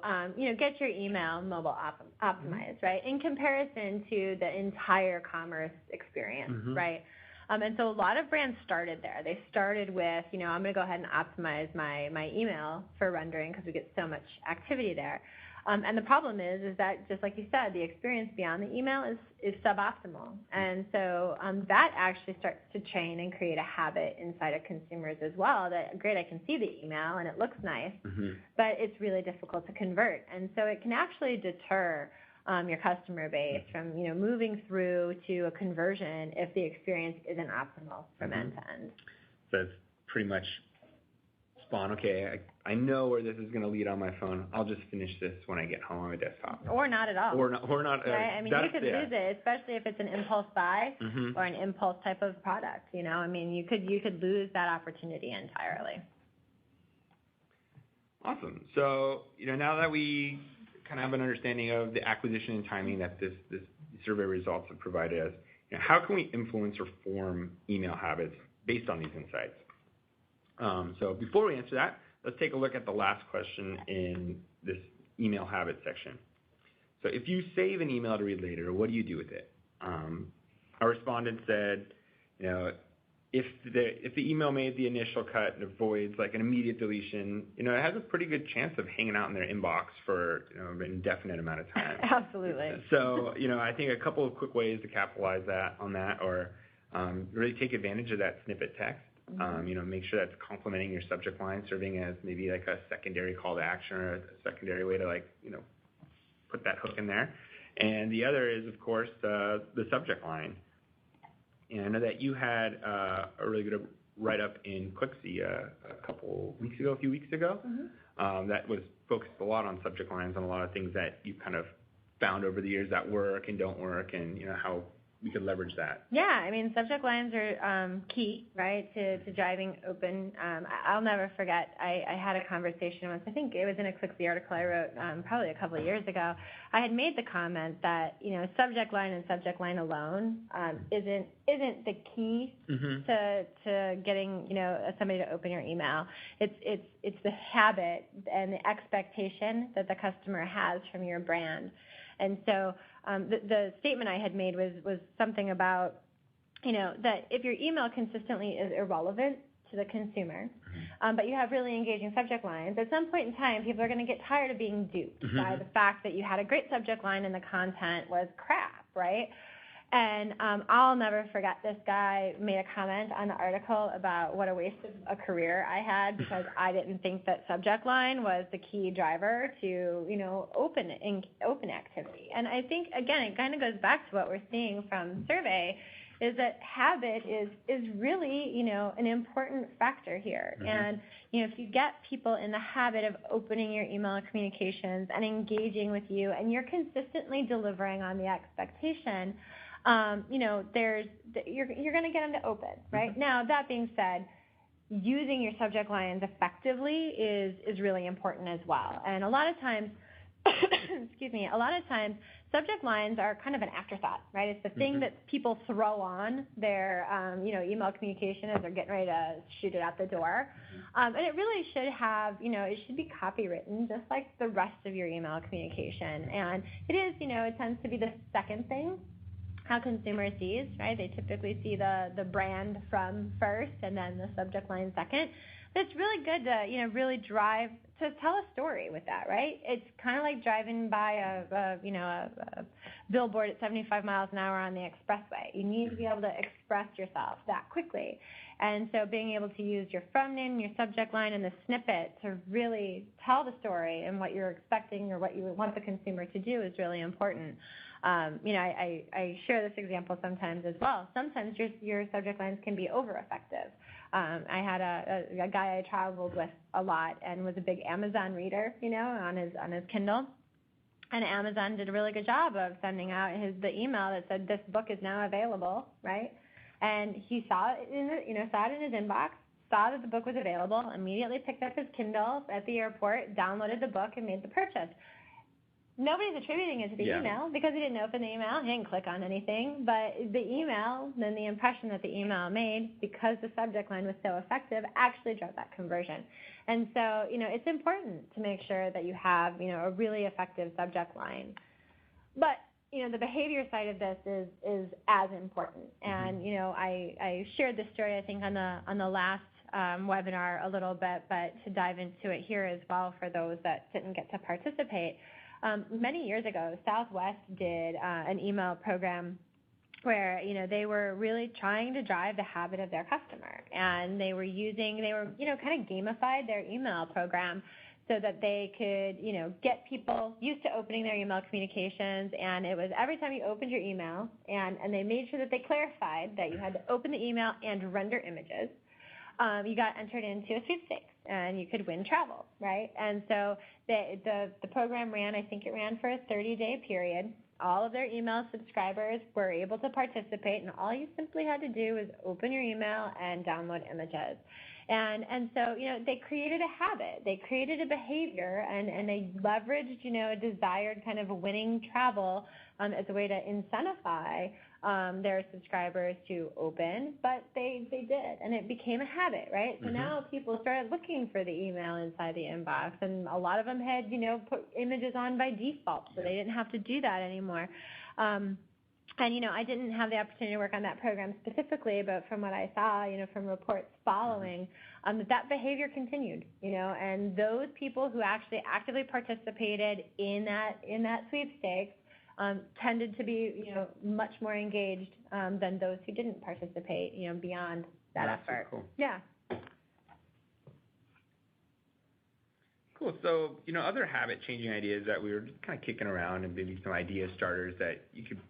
Speaker 2: get your email mobile optimized, right? In comparison to the entire commerce experience, right? And so a lot of brands started there. They started with, I'm going to go ahead and optimize my email for rendering because we get so much activity there. And the problem is that, just like you said, the experience beyond the email is suboptimal. And so that actually starts to train and create a habit inside of consumers as well that, great, I can see the email and it looks nice, but it's really difficult to convert. And so it can actually deter your customer base from, moving through to a conversion if the experience isn't optimal from end to end.
Speaker 3: So it's pretty much spawn, okay, I know where this is going to lead on my phone. I'll just finish this when I get home on my desktop.
Speaker 2: Or not at all.
Speaker 3: Or not.
Speaker 2: Right? I mean, you could lose it, especially if it's an impulse buy or an impulse type of product. I mean, you could lose that opportunity entirely.
Speaker 3: Awesome. So, now that we kind of have an understanding of the acquisition and timing that this survey results have provided us, how can we influence or form email habits based on these insights? So before we answer that, let's take a look at the last question in this email habit section. So if you save an email to read later, what do you do with it? Our respondent said, if the email made the initial cut and avoids like an immediate deletion, it has a pretty good chance of hanging out in their inbox for an indefinite amount of time.
Speaker 2: Absolutely.
Speaker 3: So I think a couple of quick ways to capitalize on that, or really take advantage of that snippet text. Make sure that's complementing your subject line, serving as maybe like a secondary call to action or a secondary way to put that hook in there. And the other is, of course, the subject line. And I know that you had a really good write-up in Clicksy a few weeks ago, that was focused a lot on subject lines and a lot of things that you kind of found over the years that work and don't work, and how we could leverage that.
Speaker 2: Yeah, I mean, subject lines are key, right, to driving open. I'll never forget, I had a conversation once, I think it was in a ClickSy article I wrote probably a couple of years ago. I had made the comment that, subject line and subject line alone isn't the key to getting, somebody to open your email. It's the habit and the expectation that the customer has from your brand. And so the statement I had made was something about, that if your email consistently is irrelevant to the consumer, but you have really engaging subject lines, at some point in time, people are going to get tired of being duped by the fact that you had a great subject line and the content was crap, right? And I'll never forget, this guy made a comment on the article about what a waste of a career I had because I didn't think that subject line was the key driver to, open activity. And I think, again, it kind of goes back to what we're seeing from survey, is that habit is really, an important factor here. And, if you get people in the habit of opening your email communications and engaging with you, and you're consistently delivering on the expectation, you're going to get them to open, right? Now, that being said, using your subject lines effectively is really important as well. And a lot of times, subject lines are kind of an afterthought, right? It's the thing that people throw on their, email communication as they're getting ready to shoot it out the door. And it really should have, it should be copywritten just like the rest of your email communication. And it is, it tends to be the second thing how consumer sees, right? They typically see the brand from first and then the subject line second. But it's really good to, really drive to tell a story with that, right? It's kind of like driving by a billboard at 75 miles an hour on the expressway. You need to be able to express yourself that quickly. And so being able to use your from name, your subject line, and the snippet to really tell the story and what you're expecting or what you want the consumer to do is really important. I share this example sometimes as well. Sometimes your subject lines can be over-effective. I had a guy I traveled with a lot and was a big Amazon reader, on his Kindle. And Amazon did a really good job of sending out the email that said, "This book is now available," right? And he saw it in his inbox, saw that the book was available, immediately picked up his Kindle at the airport, downloaded the book, and made the purchase. Nobody's attributing it to the email because he didn't open the email, he didn't click on anything, but the email, then the impression that the email made, because the subject line was so effective, actually drove that conversion. And so, it's important to make sure that you have, a really effective subject line. But, the behavior side of this is as important. And, I shared this story, I think, on the last webinar a little bit, but to dive into it here as well for those that didn't get to participate. Many years ago, Southwest did an email program where, they were really trying to drive the habit of their customer. And they were kind of gamified their email program so that they could, get people used to opening their email communications. And it was every time you opened your email, and they made sure that they clarified that you had to open the email and render images. You got entered into a sweepstakes, and you could win travel, right? And so the program ran, I think it ran for a 30-day period. All of their email subscribers were able to participate, and all you simply had to do was open your email and download images. And so, they created a habit, they created a behavior, and they leveraged, a desired kind of winning travel as a way to incentivize their subscribers to open, but they did, and it became a habit, right? So now people started looking for the email inside the inbox, and a lot of them had, put images on by default, so they didn't have to do that anymore. And, I didn't have the opportunity to work on that program specifically, but from what I saw, from reports following, that behavior continued, and those people who actually actively participated in that sweepstakes tended to be, much more engaged than those who didn't participate, beyond that effort.
Speaker 3: Cool.
Speaker 2: Yeah.
Speaker 3: Cool. So, other habit-changing ideas that we were just kind of kicking around, and maybe some idea starters that you could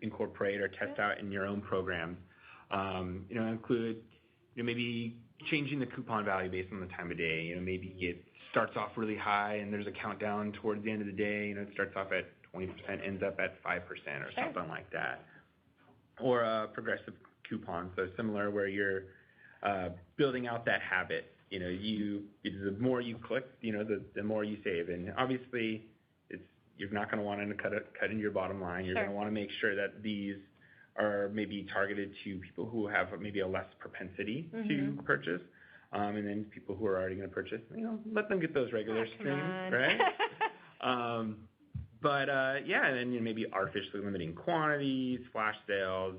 Speaker 3: incorporate or test out in your own programs, include, maybe changing the coupon value based on the time of day. Maybe it starts off really high, and there's a countdown towards the end of the day. It starts off at 20%, ends up at 5% or something like that. or a progressive coupon, so similar where you're building out that habit. The more you click, the more you save. And obviously, you're not going to want to cut into your bottom line. You're going to want to make sure that these are maybe targeted to people who have maybe a less propensity to purchase. And then people who are already going to purchase, let them get those regular streams, right? And then maybe artificially limiting quantities, flash sales,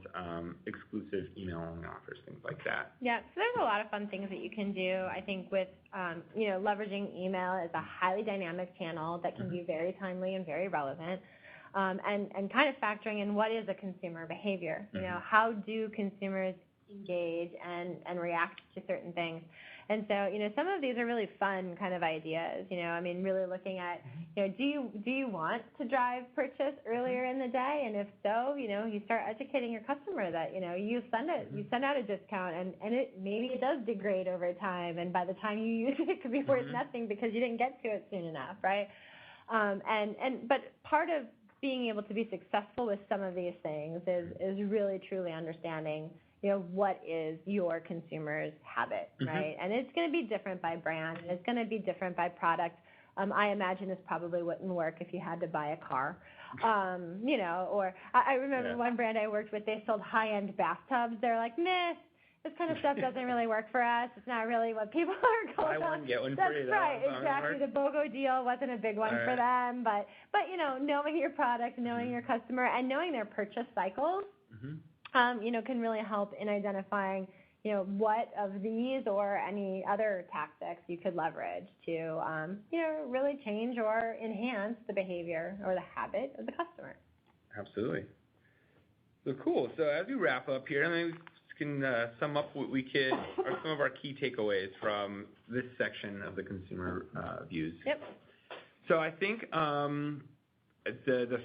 Speaker 3: exclusive email offers, things like that.
Speaker 2: Yeah, so there's a lot of fun things that you can do. I think with, leveraging email is a highly dynamic channel that can be very timely and very relevant. And kind of factoring in what is a consumer behavior. How do consumers engage and react to certain things? And so, some of these are really fun kind of ideas. Really looking at, do you want to drive purchase earlier in the day? And if so, you start educating your customer that, you send out a discount and maybe it does degrade over time. And by the time you use it, it could be worth nothing because you didn't get to it soon enough, right? But part of being able to be successful with some of these things is really truly understanding, what is your consumer's habit, right? And it's going to be different by brand, and it's going to be different by product. I imagine this probably wouldn't work if you had to buy a car. Or I remember one brand I worked with, they sold high-end bathtubs. They're like, meh, this kind of stuff doesn't really work for us. It's not really what people are going on.
Speaker 3: Buy one, get one
Speaker 2: That's
Speaker 3: free.
Speaker 2: Right, exactly. The BOGO deal wasn't a big one for them. But knowing your product, knowing your customer, and knowing their purchase cycles, can really help in identifying, what of these or any other tactics you could leverage to, really change or enhance the behavior or the habit of the customer.
Speaker 3: Absolutely. So cool. So as we wrap up here, we can sum up what we could, or some of our key takeaways from this section of the consumer views. Yep. So I think the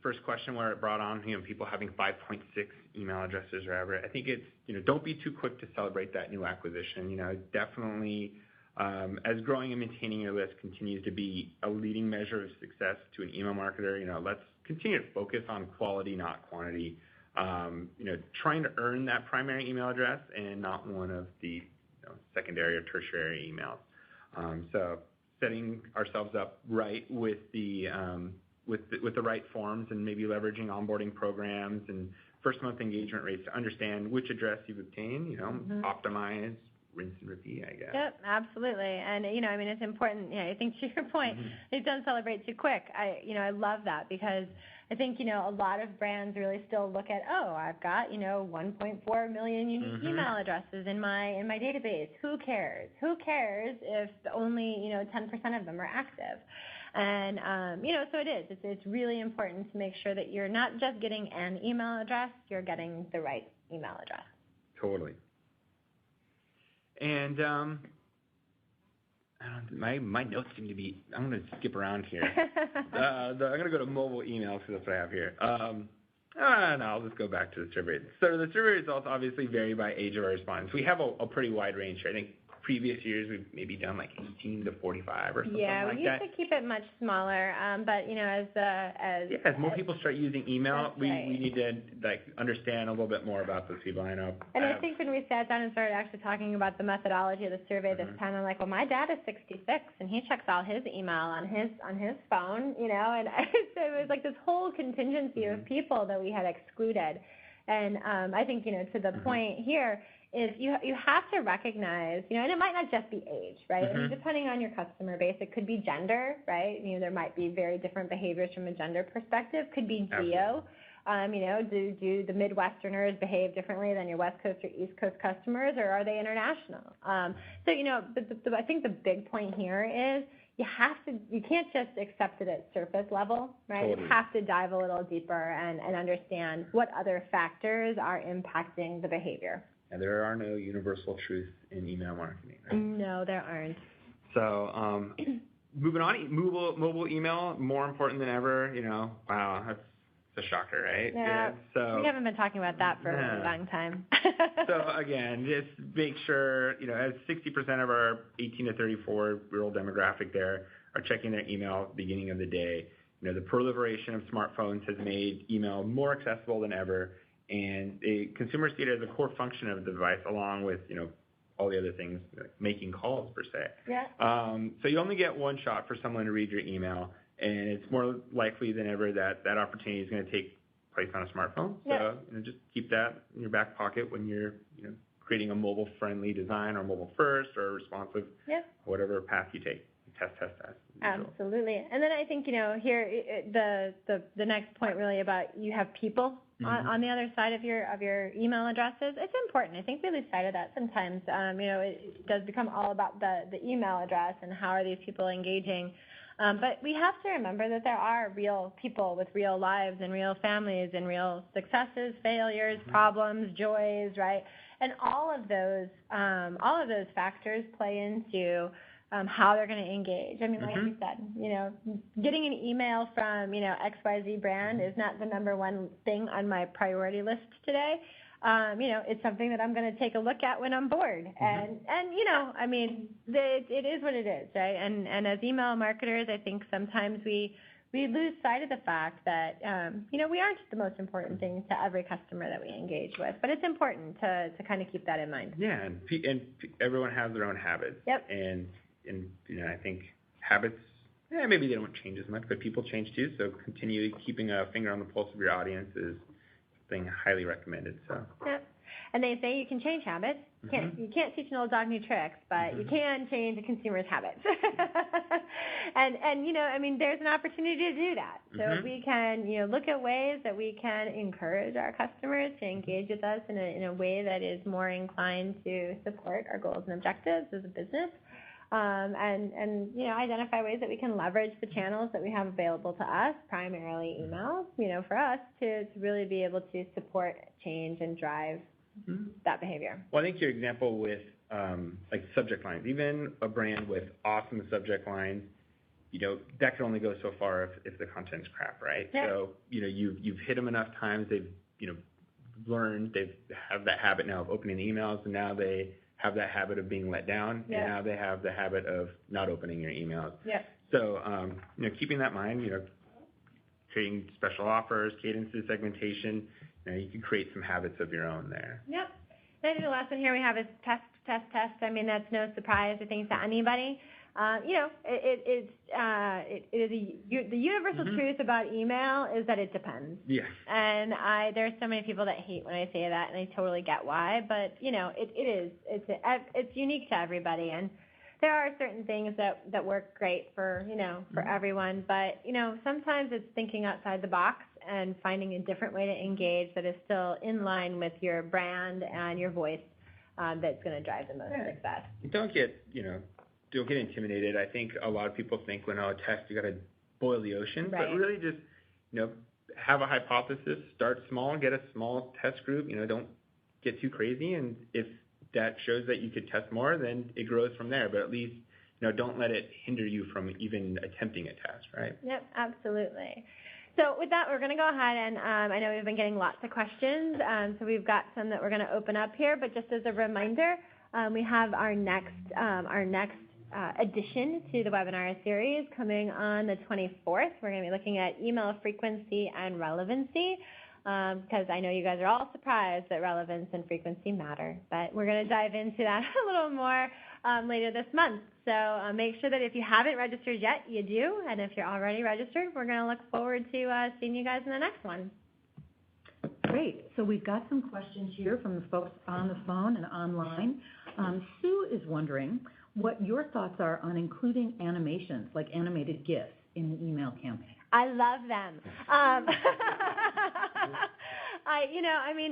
Speaker 3: first question where it brought on, people having 5.6 email addresses or whatever, I think it's, don't be too quick to celebrate that new acquisition. Definitely, as growing and maintaining your list continues to be a leading measure of success to an email marketer, let's continue to focus on quality, not quantity. Trying to earn that primary email address and not one of the secondary or tertiary emails. So setting ourselves up right with the right forms and maybe leveraging onboarding programs and first-month engagement rates to understand which address you've obtained, optimize, rinse and repeat, I guess.
Speaker 2: Yep, absolutely. And, it's important. I think to your point, don't celebrate too quick. I love that because I think, a lot of brands really still look at, I've got, 1.4 million unique email addresses in my database. Who cares? Who cares if only, 10% of them are active? And, so it is. It's really important to make sure that you're not just getting an email address, you're getting the right email address.
Speaker 3: Totally. And my notes seem to be, I'm going to skip around here. I'm going to go to mobile emails because that's what I have here. I'll just go back to the survey. So the survey results obviously vary by age of our respondents. We have a pretty wide range here. I think previous years we've maybe done like 18 to 45 or something like that.
Speaker 2: Yeah, we used to keep it much smaller, but as
Speaker 3: more people start using email, we need to understand a little bit more about those people. I know.
Speaker 2: And I think when we sat down and started actually talking about the methodology of the survey this time, I'm like, well, my dad is 66 and he checks all his email on his phone, and so it was like this whole contingency of people that we had excluded. And I think, to the point here, is you have to recognize, and it might not just be age, right? I mean, depending on your customer base, it could be gender, right? There might be very different behaviors from a gender perspective. Could be geo. Do the Midwesterners behave differently than your West Coast or East Coast customers, or are they international? I think the big point here is you can't just accept it at surface level, right? Totally. You have to dive a little deeper and understand what other factors are impacting the behavior.
Speaker 3: And there are no universal truths in email marketing, right?
Speaker 2: No, there aren't.
Speaker 3: So, moving on, mobile email, more important than ever. Wow, that's a shocker, right?
Speaker 2: Yeah.
Speaker 3: So
Speaker 2: we haven't been talking about that for a long time.
Speaker 3: So again, just make sure, as 60% of our 18 to 34-year-old demographic there are checking their email at the beginning of the day. The proliferation of smartphones has made email more accessible than ever. and consumers see it as a core function of the device, along with all the other things, like making calls per se.
Speaker 2: Yeah.
Speaker 3: So you only get one shot for someone to read your email, and it's more likely than ever that that opportunity is going to take place on a smartphone. So just keep that in your back pocket when you're creating a mobile-friendly design, or mobile-first, or responsive, whatever path you take. Test.
Speaker 2: Absolutely. And then I think, here, the next point really about you have people on the other side of your email addresses. It's important. I think we lose sight of that sometimes. It does become all about the email address and how are these people engaging. But we have to remember that there are real people with real lives and real families and real successes, failures, problems, joys, right? And all of those factors play into how they're going to engage. I mean, like you said, getting an email from, XYZ brand is not the number one thing on my priority list today. It's something that I'm going to take a look at when I'm bored. And I mean, it is what it is, right? And as email marketers, I think sometimes we lose sight of the fact that, we aren't the most important thing to every customer that we engage with. But it's important to kind of keep that in mind.
Speaker 3: Yeah, and everyone has their own habits.
Speaker 2: Yep.
Speaker 3: And I think habits, maybe they don't change as much, but people change too. So continue keeping a finger on the pulse of your audience is something highly recommended. So.
Speaker 2: Yep. And they say you can change habits. You can't teach an old dog new tricks, but you can change a consumer's habits. and I mean, there's an opportunity to do that. So if we can, look at ways that we can encourage our customers to engage with us in a way that is more inclined to support our goals and objectives as a business. Identify ways that we can leverage the channels that we have available to us, primarily emails, for us to really be able to support change and drive that behavior.
Speaker 3: Well, I think your example with like subject lines, even a brand with awesome subject lines, that can only go so far if the content's crap, right?
Speaker 2: Yeah.
Speaker 3: So, you've hit them enough times, they've, learned, they have that habit now of opening the emails, and now they have that habit of being let down, and now they have the habit of not opening your emails.
Speaker 2: Yeah.
Speaker 3: So, keeping that in mind, creating special offers, cadences, segmentation, you can create some habits of your own there.
Speaker 2: Yep. And I think the last one here we have is test. I mean, that's no surprise, I think, to anybody. It is the universal truth about email is that it depends.
Speaker 3: Yeah.
Speaker 2: And there's so many people that hate when I say that, and I totally get why. But it's unique to everybody, and there are certain things that work great for everyone. But sometimes it's thinking outside the box and finding a different way to engage that is still in line with your brand and your voice. That's going to drive the most success.
Speaker 3: Don't get intimidated. I think a lot of people think when a test, you got to boil the ocean, but really just, have a hypothesis, start small, get a small test group, don't get too crazy. And if that shows that you could test more, then it grows from there. But at least, don't let it hinder you from even attempting a test, right?
Speaker 2: Yep, absolutely. So with that, we're going to go ahead and I know we've been getting lots of questions, so we've got some that we're going to open up here. But just as a reminder, we have our next addition to the webinar series coming on the 24th. We're going to be looking at email frequency and relevancy, because I know you guys are all surprised that relevance and frequency matter. But we're going to dive into that a little more later this month. So make sure that if you haven't registered yet, you do. And if you're already registered, we're going to look forward to seeing you guys in the next one.
Speaker 1: Great. So we've got some questions here from the folks on the phone and online. Sue is wondering what your thoughts are on including animations, like animated GIFs, in the email campaign.
Speaker 2: I love them.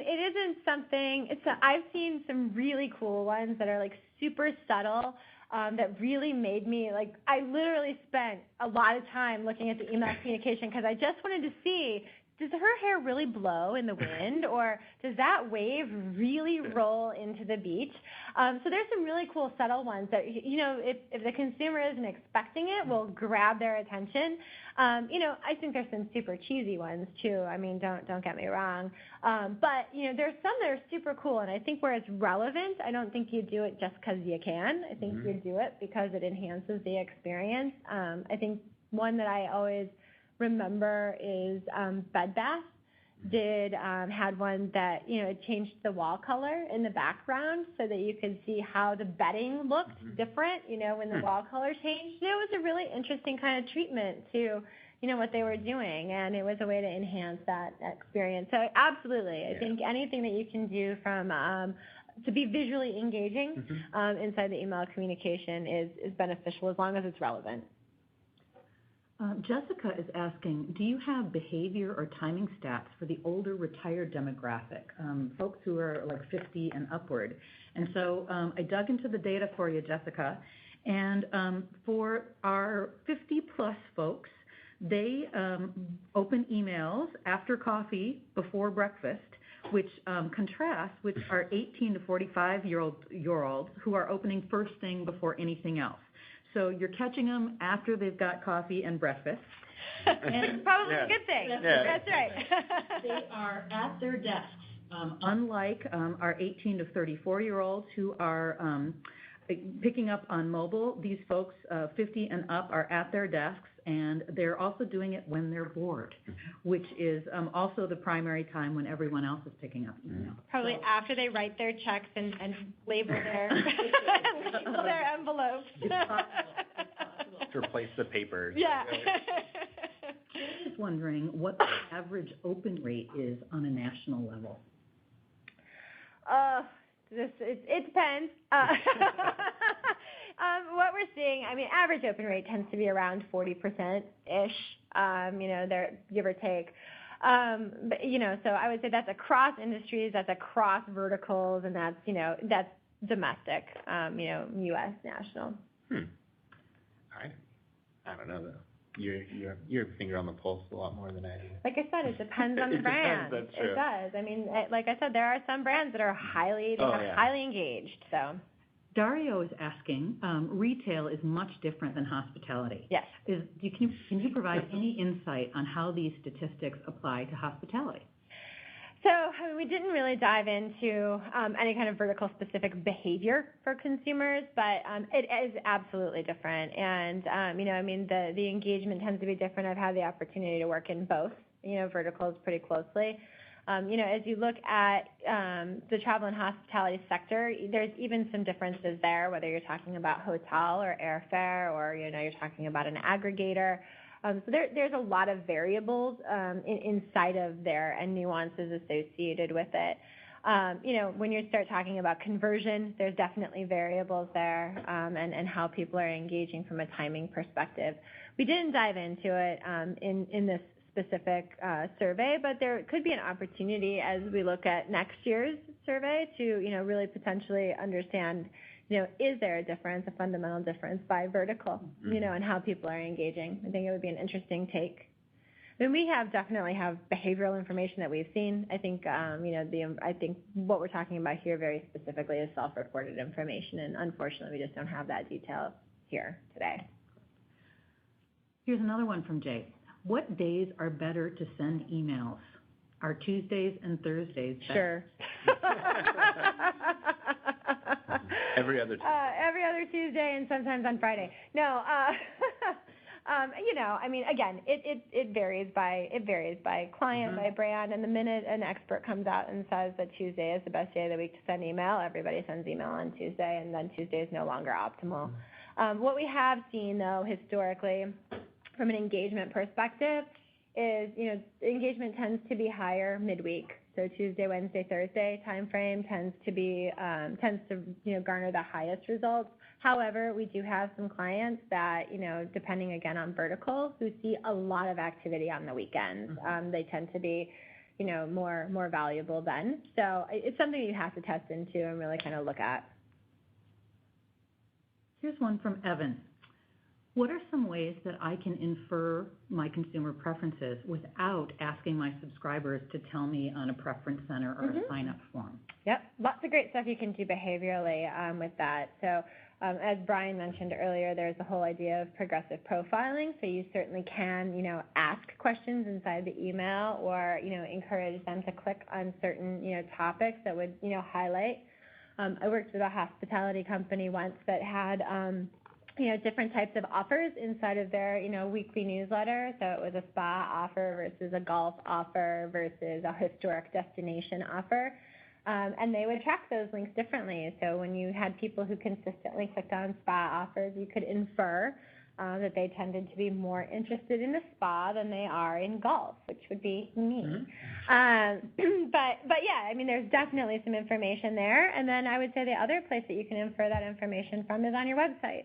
Speaker 2: It isn't something, I've seen some really cool ones that are like super subtle, that really made me, I literally spent a lot of time looking at the email communication because I just wanted to see, does her hair really blow in the wind, or does that wave really roll into the beach? So there's some really cool subtle ones that, if the consumer isn't expecting it, will grab their attention. I think there's some super cheesy ones too. I mean, don't get me wrong. But, there's some that are super cool, and I think where it's relevant, I don't think you do it just because you can. I think you do it because it enhances the experience. I think one that I always remember is Bed Bath. had one that, it changed the wall color in the background so that you could see how the bedding looked different, when the wall color changed. It was a really interesting kind of treatment to, what they were doing, and it was a way to enhance that experience. So absolutely, I think anything that you can do from to be visually engaging inside the email communication is beneficial as long as it's relevant.
Speaker 1: Jessica is asking, do you have behavior or timing stats for the older retired demographic, folks who are like 50 and upward? And so I dug into the data for you, Jessica, and for our 50-plus folks, they open emails after coffee, before breakfast, which contrasts with our 18 to 45-year-olds who are opening first thing before anything else. So you're catching them after they've got coffee and breakfast.
Speaker 2: And probably a good thing. That's right.
Speaker 1: They are at their desks, unlike our 18 to 34-year-olds who are picking up on mobile. These folks, 50 and up, are at their desks, and they're also doing it when they're bored, which is also the primary time when everyone else is picking up email.
Speaker 2: Probably after they write their checks and label their envelopes.
Speaker 1: It's possible.
Speaker 3: To replace the papers.
Speaker 2: Yeah.
Speaker 1: I'm just wondering what the average open rate is on a national level.
Speaker 2: It depends. What we're seeing, average open rate tends to be around 40%-ish, there, give or take. But, so I would say that's across industries, that's across verticals, and that's, that's domestic, U.S. national.
Speaker 3: I don't know, though. Your finger on the pulse a lot more than I do.
Speaker 2: Like I said, it depends on the brand.
Speaker 3: Depends, that's true.
Speaker 2: It does. Like I said, there are some brands that are highly engaged. So
Speaker 1: Dario is asking, retail is much different than hospitality.
Speaker 2: Yes.
Speaker 1: Can you provide any insight on how these statistics apply to hospitality?
Speaker 2: So, we didn't really dive into any kind of vertical specific behavior for consumers, but it is absolutely different. And, the engagement tends to be different. I've had the opportunity to work in both, verticals pretty closely. As you look at the travel and hospitality sector, there's even some differences there, whether you're talking about hotel or airfare or, you're talking about an aggregator. So there's a lot of variables inside of there and nuances associated with it. When you start talking about conversion, there's definitely variables there and how people are engaging from a timing perspective. We didn't dive into it in this specific survey, but there could be an opportunity as we look at next year's survey to, really potentially understand, is there a difference, a fundamental difference by vertical, and how people are engaging. I think it would be an interesting take. We definitely have behavioral information that we've seen. I think, I think what we're talking about here very specifically is self-reported information, and unfortunately, we just don't have that detail here today.
Speaker 1: Here's another one from Jay. What days are better to send emails? Are Tuesdays and Thursdays better?
Speaker 2: Sure.
Speaker 3: Every other Tuesday.
Speaker 2: Every other Tuesday and sometimes on Friday. No, again, it varies by client, by brand, and the minute an expert comes out and says that Tuesday is the best day of the week to send email, everybody sends email on Tuesday, and then Tuesday is no longer optimal. What we have seen, though, historically, from an engagement perspective, is engagement tends to be higher midweek. So Tuesday, Wednesday, Thursday timeframe tends to garner the highest results. However, we do have some clients that, depending again on vertical, who see a lot of activity on the weekends. They tend to be, more valuable then. So it's something you have to test into and really kind of look at.
Speaker 1: Here's one from Evan. What are some ways that I can infer my consumer preferences without asking my subscribers to tell me on a preference center or a sign-up form?
Speaker 2: Yep, lots of great stuff you can do behaviorally with that. So as Brian mentioned earlier, there's the whole idea of progressive profiling. So you certainly can, ask questions inside the email or, encourage them to click on certain, topics that would, highlight. I worked with a hospitality company once that had different types of offers inside of their, weekly newsletter. So it was a spa offer versus a golf offer versus a historic destination offer. And they would track those links differently. So when you had people who consistently clicked on spa offers, you could infer that they tended to be more interested in a spa than they are in golf, which would be me. But yeah, I mean, there's definitely some information there. And then I would say the other place that you can infer that information from is on your website.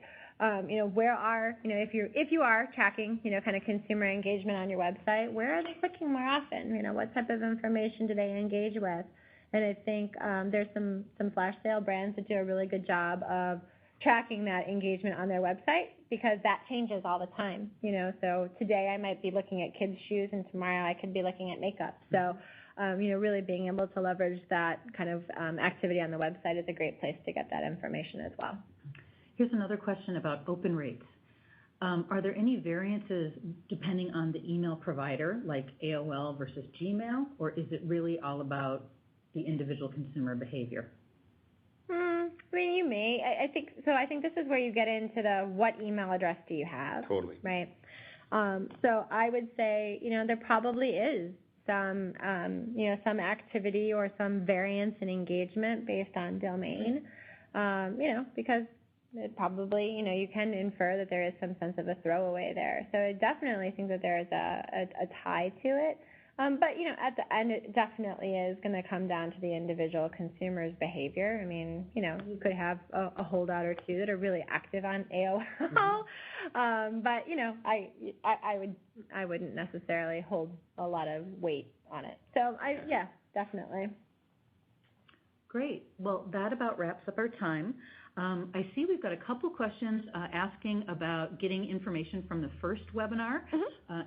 Speaker 2: Where are, if you are tracking, kind of consumer engagement on your website, where are they clicking more often? What type of information do they engage with? And I think there's some flash sale brands that do a really good job of tracking that engagement on their website, because that changes all the time. So today I might be looking at kids' shoes, and tomorrow I could be looking at makeup. So, really being able to leverage that kind of activity on the website is a great place to get that information as well.
Speaker 1: Here's another question about open rates. Are there any variances depending on the email provider, like AOL versus Gmail, or is it really all about the individual consumer behavior?
Speaker 2: I mean, you may. I think so. I think this is where you get into the what email address do you have?
Speaker 3: Totally.
Speaker 2: Right. So I would say, there probably is some, some activity or some variance in engagement based on domain, because it probably, you can infer that there is some sense of a throwaway there. So I definitely think that there is a tie to it. But, at the end, it definitely is going to come down to the individual consumer's behavior. I mean, you could have a holdout or two that are really active on AOL. But, I wouldn't necessarily hold a lot of weight on it. So, yeah, definitely.
Speaker 1: Great. Well, that about wraps up our time. I see we've got a couple questions asking about getting information from the first webinar.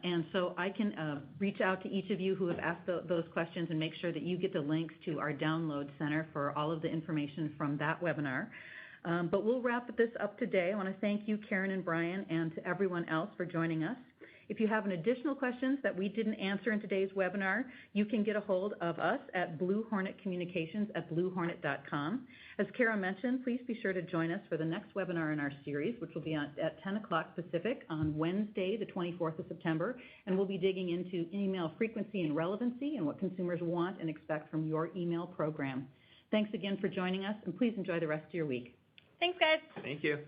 Speaker 1: And so I can reach out to each of you who have asked those questions and make sure that you get the links to our download center for all of the information from that webinar. But we'll wrap this up today. I want to thank you, Karen and Brian, and to everyone else for joining us. If you have additional questions that we didn't answer in today's webinar, you can get a hold of us at bluehornetcommunications@bluehornet.com. As Kara mentioned, please be sure to join us for the next webinar in our series, which will be at 10 o'clock Pacific on Wednesday, the 24th of September, and we'll be digging into email frequency and relevancy and what consumers want and expect from your email program. Thanks again for joining us, and please enjoy the rest of your week.
Speaker 2: Thanks, guys.
Speaker 3: Thank you.